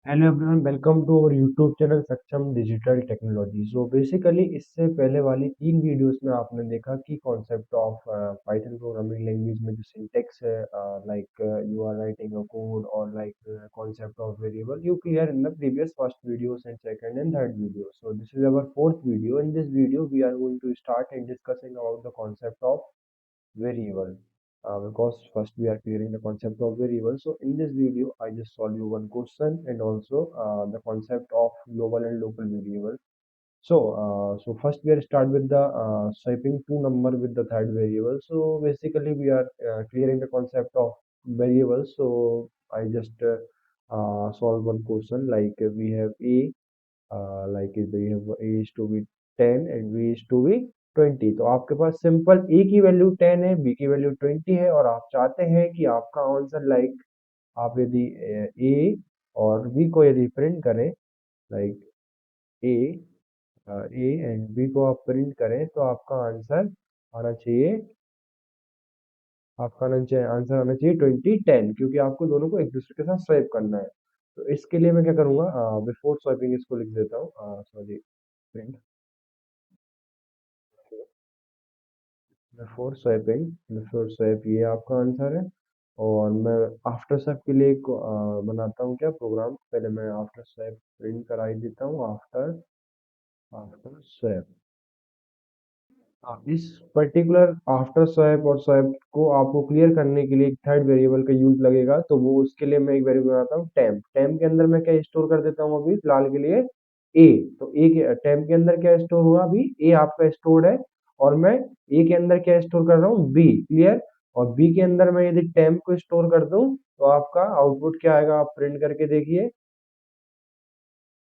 Hello everyone, welcome to our YouTube channel Saksham digital technology. So basically इससे पहले वाली 3 videos में आपने देखा कि concept of python programming language में जो सिंटेक्स है, like you are writing a code और like concept of variable you clear in the previous first videos and second and third video. So this is our fourth video. In this video we are going to start and discussing about the concept of variable, because first we are clearing the concept of variable. So in this video I just solve you one question and also the concept of global and local variable. So first we are start with the swiping two number with the third variable. So basically we are clearing the concept of variables. So I just solve one question, like we have a, like we have a is to be 10 and b is to be 20. तो आपके पास simple a की value 10 है, b की value 20 है और आप चाहते हैं कि आपका आंसर, लाइक आप यदि a और b को यदि प्रिंट करें, like a a and b को आप प्रिंट करें तो आना चाहिए आंसर आना चाहिए 2010, क्योंकि आपको दोनों को एक दूसरे के साथ स्वैप करना है। तो इसके लिए मैं क्या करूंगा, बिफोर स्वैपिंग इसको लिख देता हूँ, सॉरी, प्रिंट बिफोर स्वैप, ये आपका आंसर है। और मैं आफ्टर स्वैप के लिए एक बनाता हूँ क्या प्रोग्राम, पहले मैं आफ्टर स्वैप प्रिंट करा ही देता हूँ, आफ्टर आफ्टर स्वैप। इस पर्टिकुलर आफ्टर स्वैप और स्वैप को आपको क्लियर करने के लिए एक थर्ड वेरिएबल का यूज लगेगा, तो वो उसके लिए मैं एक वेरिएबल बनाता हूँ टेम्प। टेम्प के अंदर मैं क्या स्टोर कर देता हूँ अभी फिलहाल के लिए ए। तो ए के टेम्प के अंदर क्या स्टोर हुआ, अभी ए आपका स्टोर्ड है और मैं ए के अंदर क्या स्टोर कर रहा हूँ, बी, क्लियर। और बी के अंदर मैं यदि टेम्प को स्टोर कर दूं तो आपका आउटपुट क्या आएगा, आप प्रिंट करके देखिए,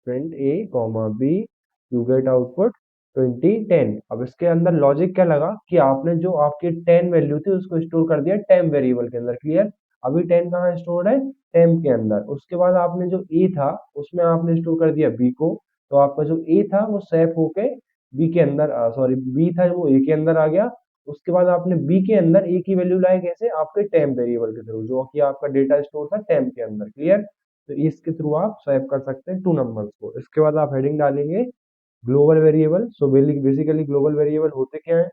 print a comma b, you get output 2010। अब इसके अंदर लॉजिक क्या लगा कि आपने जो आपकी 10 वैल्यू थी उसको स्टोर कर दिया टेम्प वेरिएबल के अंदर, क्लियर। अभी 10 कहाँ स्टोर्ड है, टेम्प के अंदर। उसके बाद आपने जो ए था उसमें आपने स्टोर कर दिया बी को, तो आपका जो ए था वो सेफ होके बी के अंदर, सॉरी, बी था वो ए के अंदर आ गया। उसके बाद आपने बी के अंदर ए की वैल्यू लाई कैसे, आपके टेम्प वेरिएबल के थ्रू, जो कि आपका डेटा स्टोर था टेम्प के अंदर, क्लियर। तो इसके थ्रू आप स्वैप कर सकते हैं टू नंबर्स को। इसके बाद आप हेडिंग डालेंगे global variable. So basically global variable होते क्या है,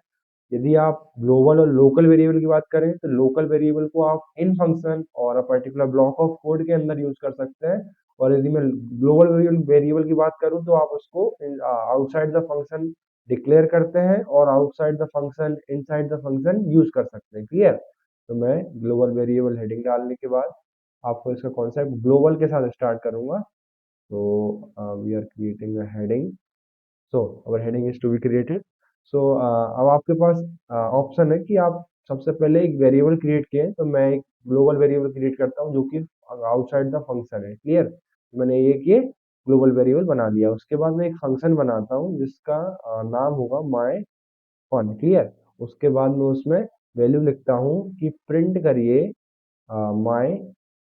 यदि आप ग्लोबल और लोकल वेरिएबल की बात करें तो लोकल वेरिएबल को आप इन फंक्शन और a particular block of code के अंदर यूज कर सकते हैं। और यदि मैं ग्लोबल वेरिएबल की बात करूं तो आप उसको आउटसाइड द फंक्शन डिक्लेयर करते हैं और outside the function inside the function use कर सकते हैं, क्लियर। तो मैं ग्लोबल वेरिएबल हेडिंग डालने के बाद आपको इसका कॉन्सेप्ट ग्लोबल के साथ स्टार्ट करूंगा। So we are creating a heading. So our heading is to be created. So अब आपके पास ऑप्शन है कि आप सबसे पहले एक वेरिएबल क्रिएट किए, तो मैं एक ग्लोबल वेरिएबल क्रिएट करता हूँ जो कि आउटसाइड द फंक्शन है, क्लियर। मैंने ये ग्लोबल वेरिएबल बना लिया। उसके बाद मैं एक फंक्शन बनाता हूँ जिसका नाम होगा माय फन, क्लियर। उसके बाद मैं उसमें वैल्यू लिखता हूँ कि प्रिंट करिए माय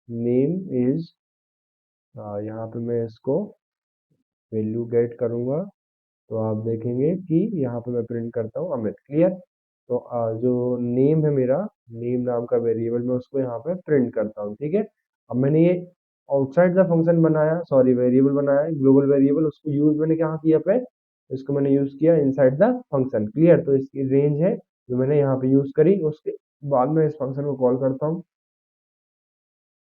नेम इज, यहाँ पे मैं इसको वैल्यू गेट करूंगा, तो आप देखेंगे कि यहाँ पे मैं प्रिंट करता हूँ अमित, क्लियर। तो जो नेम है मेरा, नेम नाम का वेरिएबल, मैं उसको यहाँ पे प्रिंट करता हूँ, ठीक है। अब मैंने ये आउटसाइड द फंक्शन बनाया, सॉरी वेरिएबल बनाया ग्लोबल वेरिएबल, उसको यूज मैंने कहाँ किया पे, इसको मैंने यूज किया इनसाइड द फंक्शन, क्लियर। तो इसकी रेंज है जो मैंने यहाँ पे यूज करी। उसके बाद में इस फंक्शन को कॉल करता हूँ,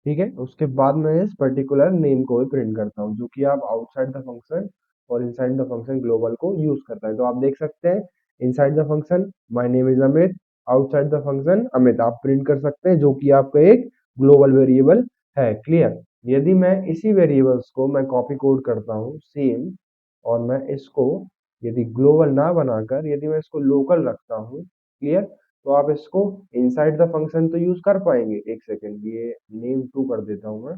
ठीक है। उसके बाद मैं इस पर्टिकुलर नेम को भी प्रिंट करता हूँ जो कि आप आउटसाइड द फंक्शन और इनसाइड द फंक्शन ग्लोबल को यूज करता है। तो आप देख सकते हैं inside the function my name is Amit, outside the function Amit, आप प्रिंट कर सकते हैं जो कि आपका एक ग्लोबल वेरिएबल है, क्लियर। यदि मैं इसी वेरिएबल्स को मैं कॉपी कोड करता हूँ सेम, और मैं इसको यदि ग्लोबल ना बनाकर यदि मैं इसको लोकल रखता हूँ, क्लियर, तो आप इसको इनसाइड द फंक्शन तो यूज कर पाएंगे। एक सेकेंड, ये नेम टू कर देता हूँ मैं,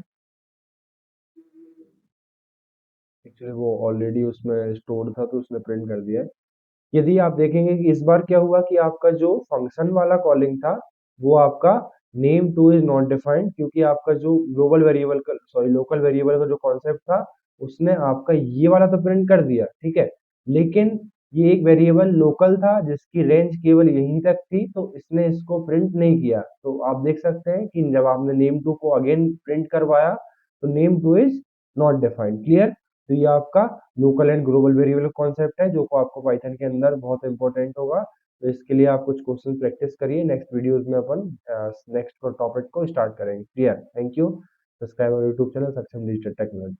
एक्चुअली वो ऑलरेडी उसमें स्टोर्ड था तो उसने प्रिंट कर दिया है। यदि आप देखेंगे कि इस बार क्या हुआ कि आपका जो फंक्शन वाला कॉलिंग था वो आपका name two is not defined, क्योंकि आपका जो ग्लोबल वेरिएबल का, सॉरी, लोकल वेरिएबल का जो कॉन्सेप्ट था उसने आपका ये वाला तो प्रिंट कर दिया, ठीक है। लेकिन ये एक वेरिएबल लोकल था जिसकी रेंज केवल यहीं तक थी, तो इसने इसको प्रिंट नहीं किया। तो आप देख सकते हैं कि जब आपने नेम टू को अगेन प्रिंट करवाया तो name two is not defined. Clear? तो ये आपका local and global variable concept है जो को आपको पाइथन के अंदर बहुत इंपॉर्टेंट होगा। तो इसके लिए आप कुछ क्वेश्चन प्रैक्टिस करिए, नेक्स्ट वीडियोस में अपन नेक्स्ट टॉपिक को स्टार्ट करेंगे। Clear? Thank you. Subscribe YouTube channel Saksham digital technology.